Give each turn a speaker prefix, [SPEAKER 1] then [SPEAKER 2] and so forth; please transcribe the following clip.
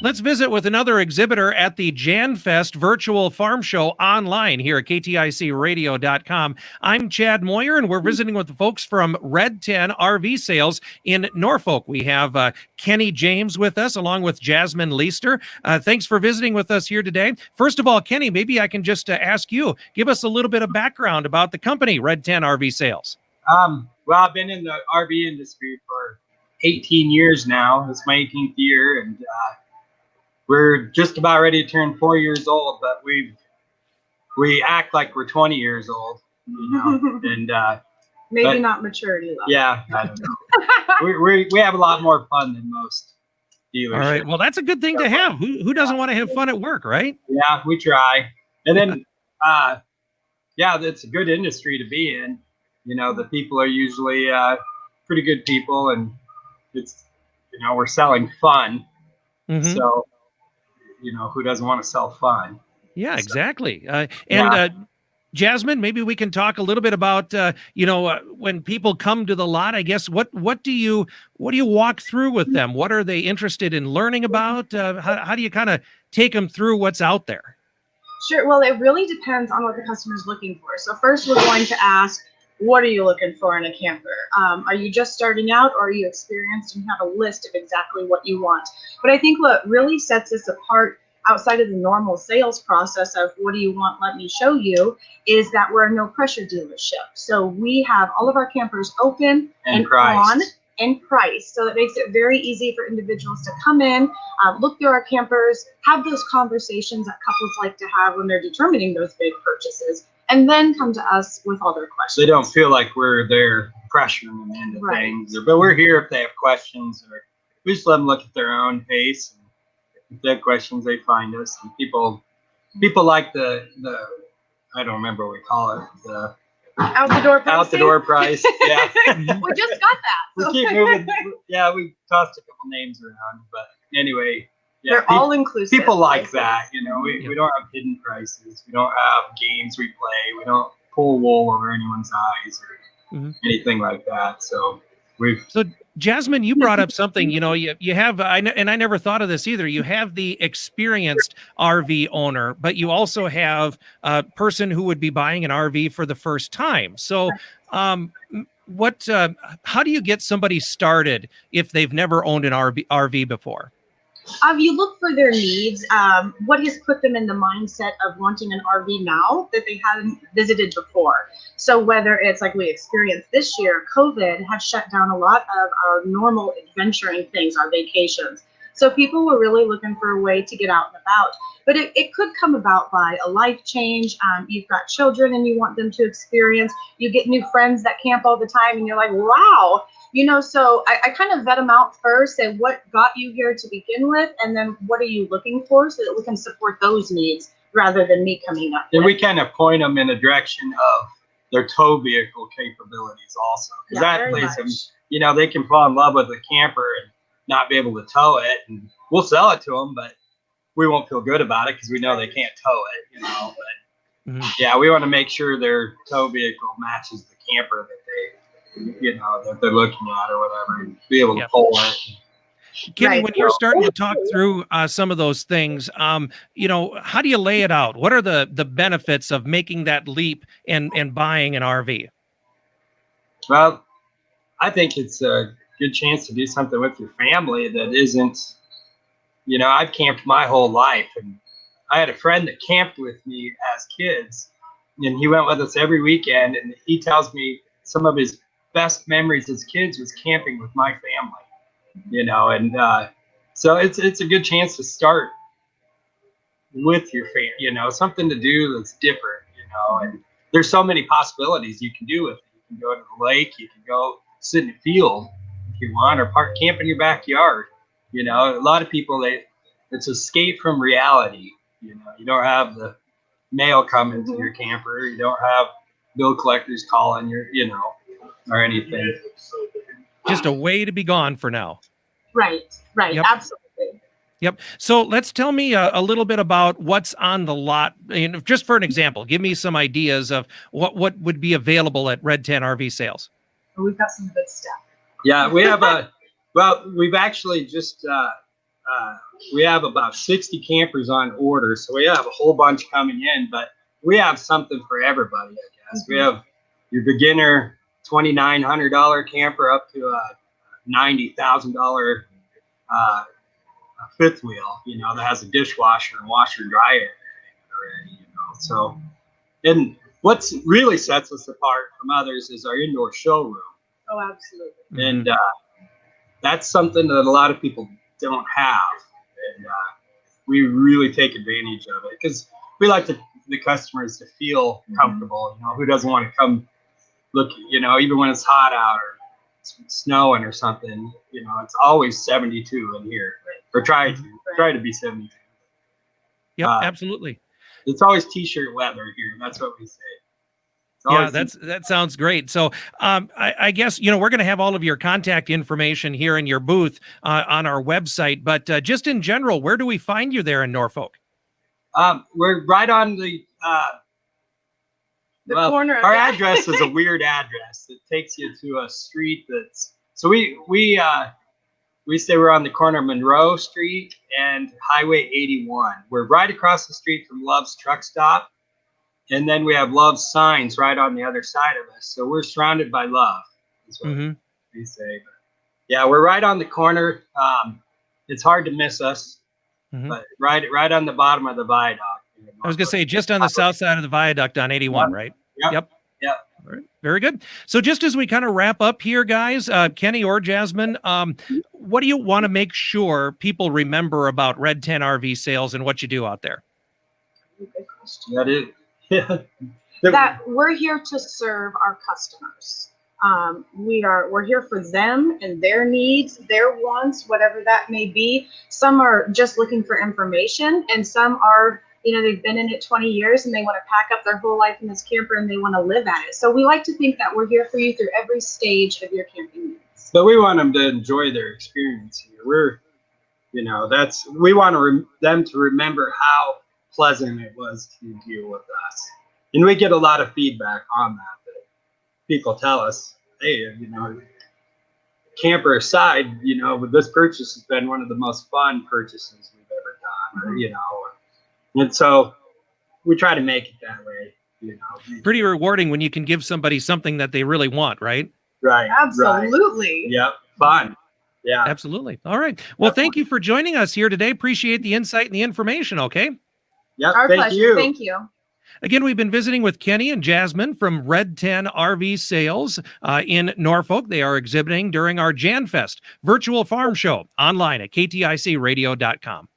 [SPEAKER 1] Let's visit with another exhibitor at the JanFest Virtual Farm Show online here at KTICradio.com. I'm Chad Moyer, and we're visiting with the folks from Red 10 RV Sales in Norfolk. We have Kenny James with us, along with Jasmine Leister. Thanks for visiting with us here today. First of all, Kenny, maybe I can just ask you, give us a little bit of background about the company, Red 10 RV Sales.
[SPEAKER 2] Well, I've been in the RV industry for 18 years now. It's my 18th year, and we're just about ready to turn 4 years old, but we act like we're 20 years old, you know, and
[SPEAKER 3] maybe not maturity level.
[SPEAKER 2] Yeah, I don't know. we have a lot more fun than most dealerships.
[SPEAKER 1] All right, well, that's a good thing to have. Who doesn't want to have fun at work, right?
[SPEAKER 2] Yeah, we try. And then, yeah, it's a good industry to be in. You know, the people are usually pretty good people, and it's, you know, we're selling fun.
[SPEAKER 1] Mm-hmm.
[SPEAKER 2] So, you know, who doesn't want to sell fun?
[SPEAKER 1] Yeah,
[SPEAKER 2] So,
[SPEAKER 1] exactly.
[SPEAKER 2] yeah.
[SPEAKER 1] Jasmine, maybe we can talk a little bit about, when people come to the lot, I guess, what do you walk through with them? What are they interested in learning about? How do you kind of take them through what's out there?
[SPEAKER 3] Sure. Well, it really depends on what the customer's looking for. So first, we're going to ask, what are you looking for in a camper? Are you just starting out, or are you experienced and have a list of exactly what you want? But I think what really sets us apart outside of the normal sales process of what do you want, let me show you, is that we're a no pressure dealership. So we have all of our campers open and on and priced. So that makes it very easy for individuals to come in, look through our campers, have those conversations that couples like to have when they're determining those big purchases, and then come to us with all their questions.
[SPEAKER 2] They don't feel like we're there pressuring them into things, but we're here if they have questions, or we just let them look at their own pace. And if they have questions, they find us. And people like the I don't remember what we call it, the
[SPEAKER 3] out the door
[SPEAKER 2] price. Yeah.
[SPEAKER 3] We just got that.
[SPEAKER 2] We keep moving. Yeah, we tossed a couple names around, but anyway. Yeah,
[SPEAKER 3] they're all inclusive.
[SPEAKER 2] People like that, you know. We don't have hidden prices. We don't have games we play. We don't pull wool over anyone's eyes or anything like that. So
[SPEAKER 1] Jasmine, you brought up something, you know, you have, and I never thought of this either. You have the experienced RV owner, but you also have a person who would be buying an RV for the first time. So how do you get somebody started if they've never owned an RV before?
[SPEAKER 3] You look for their needs. What has put them in the mindset of wanting an RV now that they hadn't visited before? So whether it's like we experienced this year, COVID has shut down a lot of our normal adventuring things, our vacations. So people were really looking for a way to get out and about. But it could come about by a life change. You've got children and you want them to experience. You get new friends that camp all the time and you're like, wow. You know, so I kind of vet them out first, say what got you here to begin with, and then what are you looking for so that we can support those needs rather than me coming up.
[SPEAKER 2] And we kind of point them in a direction of their tow vehicle capabilities also. Because that plays them, you know, they can fall in love with a camper and not be able to tow it. And we'll sell it to them, but we won't feel good about it because we know they can't tow it, you know. But yeah, we want to make sure their tow vehicle matches the camper that that they're looking at or whatever, and be able to pull it.
[SPEAKER 1] Kenny, when you're starting to talk through some of those things, you know, how do you lay it out? What are the benefits of making that leap and buying an RV?
[SPEAKER 2] Well, I think it's a good chance to do something with your family that isn't, you know, I've camped my whole life, and I had a friend that camped with me as kids, and he went with us every weekend, and he tells me some of his best memories as kids was camping with my family, you know, and so it's a good chance to start with your family, you know, something to do that's different, you know, and there's so many possibilities you can do with it. You can go to the lake, you can go sit in a field if you want, or camp in your backyard. You know, a lot of people, it's escape from reality. You know, you don't have the mail coming to your camper. You don't have bill collectors calling your, you know, or anything.
[SPEAKER 1] Just a way to be gone for now.
[SPEAKER 3] Right. Yep. Absolutely.
[SPEAKER 1] Yep. So tell me a little bit about what's on the lot. And just for an example, give me some ideas of what would be available at Red 10 RV Sales.
[SPEAKER 3] We've got some good stuff.
[SPEAKER 2] Yeah, we have we've actually just we have about 60 campers on order, so we have a whole bunch coming in, but we have something for everybody, I guess. We have your beginner $2,900 camper up to a $90,000 fifth wheel, that has a dishwasher and washer and dryer already, So, and what's really sets us apart from others is our indoor showroom.
[SPEAKER 3] Oh, absolutely.
[SPEAKER 2] And that's something that a lot of people don't have. And we really take advantage of it because we like the customers to feel comfortable. Who doesn't want to come look, even when it's hot out or snowing or something, it's always 72 in here, or try to be 72.
[SPEAKER 1] Yep, absolutely.
[SPEAKER 2] It's always t-shirt weather here. That's what we say.
[SPEAKER 1] Yeah, that sounds great. So I guess, we're going to have all of your contact information here in your booth on our website, but just in general, where do we find you there in Norfolk?
[SPEAKER 2] We're right on the
[SPEAKER 3] corner.
[SPEAKER 2] Our address is a weird address. It takes you to a street so we say we're on the corner of Monroe Street and Highway 81. We're right across the street from Love's Truck Stop. And then we have Love's signs right on the other side of us. So we're surrounded by love, is what we say. But yeah, we're right on the corner. It's hard to miss us, but right on the bottom of the viaduct.
[SPEAKER 1] I was going to say just on the south side of the viaduct on 81, right?
[SPEAKER 2] Yep.
[SPEAKER 1] All right. Very good. So just as we kind of wrap up here, guys, Kenny or Jasmine, what do you want to make sure people remember about Red 10 RV sales and what you do out there?
[SPEAKER 3] Good question.
[SPEAKER 2] That is.
[SPEAKER 3] That we're here to serve our customers. We're here for them and their needs, their wants, whatever that may be. Some are just looking for information, and some are, they've been in it 20 years and they want to pack up their whole life in this camper and they want to live at it. So we like to think that we're here for you through every stage of your camping needs.
[SPEAKER 2] But we want them to enjoy their experience here. We want them to remember how pleasant it was to deal with us. And we get a lot of feedback on that people tell us, hey, camper aside, with this purchase has been one of the most fun purchases we've ever done, and so we try to make it that way,
[SPEAKER 1] Pretty rewarding when you can give somebody something that they really want, right?
[SPEAKER 2] Right.
[SPEAKER 3] Absolutely.
[SPEAKER 2] Right. Yep. Fun. Yeah.
[SPEAKER 1] Absolutely. All right. Well, thank you for joining us here today. Appreciate the insight and the information. Okay.
[SPEAKER 2] Yep.
[SPEAKER 3] Our
[SPEAKER 2] Thank
[SPEAKER 3] pleasure.
[SPEAKER 2] you.
[SPEAKER 3] Thank you.
[SPEAKER 1] Again, we've been visiting with Kenny and Jasmine from Red 10 RV Sales in Norfolk. They are exhibiting during our JanFest Virtual Farm Show online at KTICradio.com.